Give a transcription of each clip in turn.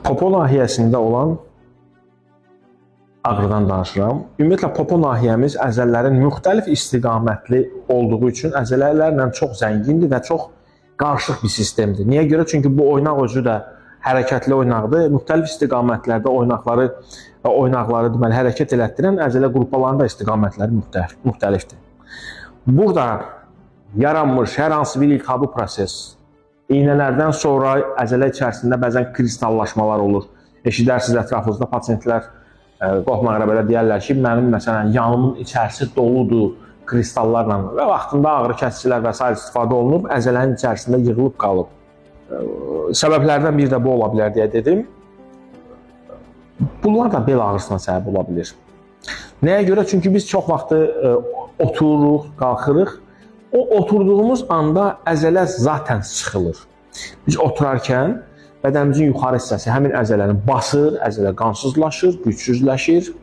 Popo nahiyəsində olan ağrıdan danışıram. Ümumiyyətlə, popo nahiyəmiz əzələlərin müxtəlif istiqamətli olduğu üçün əzələlərlə çox zəngindir və çox qarışıq bir sistemdir. Niyə görə? Çünki bu oynaq özü də hərəkətli oynaqdır. Müxtəlif istiqamətlərdə oynaqları deməli, hərəkət elətdirən əzələ qrupalarının da istiqamətləri müxtəlifdir. Burada yaranmış hər hansı bir iltihabi proses, iynələrdən sonra əzələ içərisində bəzən kristallaşmalar olur. Eşidərsiniz ətrafınızda pasiyentlər qorxma-qərəbədə deyərlər ki, mənim məsələn yanımın içərisi doludur kristallarla və vaxtında ağrı kəsicilər və s. istifadə olunub, əzələnin içərisində yığılıb qalıb. Səbəblərdən biri də bu ola bilər deyə dedim. Bunlar da bel ağrısına səbəb ola bilir. Nəyə görə? Çünki biz çox vaxtı otururuq, qalxırıq. O oturduğumuz anda əzələ zaten sıxılır. Biz oturarkən bədənimizin yuxarı hissəsi həmin əzələnin basır, əzələ qansızlaşır, gücsüzləşir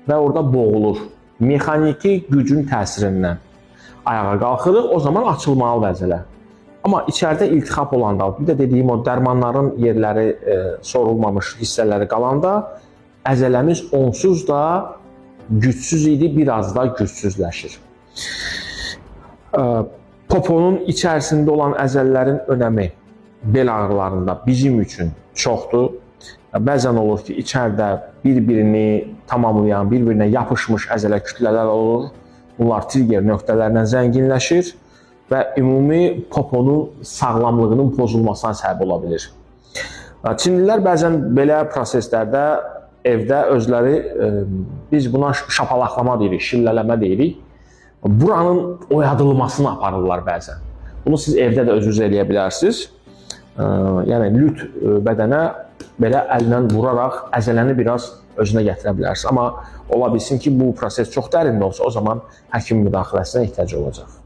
və orada boğulur. Mexaniki gücün təsirindən ayağa qalxırıq, o zaman açılmalıdır əzələ. Amma içəridə iltihab olanda, bir də dediyim o dərmanların yerləri sorulmamış hissələri qalanda əzələmiz onsuz da gücsüz idi, biraz da gücsüzləşir. Poponun içərisində olan əzələlərin önəmi bel ağrılarında bizim üçün çoxdur. Bəzən olur ki, içəridə bir-birini tamamlayan, bir-birinə yapışmış əzələ kütlələr olur. Bunlar trigger nöqtələrlə zənginləşir və ümumi poponun sağlamlığının pozulmasına səbəb ola bilir. Çinlilər bəzən belə proseslərdə evdə özləri, biz buna şapalaqlama deyirik, şillələmə deyirik. Buranın oyadılmasını aparırlar bəzən. Bunu siz evdə də özünüz eləyə bilərsiniz. Yəni, lüt bədənə belə əllə vuraraq əzələni biraz özünə gətirə bilərsiniz. Amma ola bilsin ki, bu proses çox dərin olsa, o zaman həkim müdaxiləsinə ehtiyac olacaq.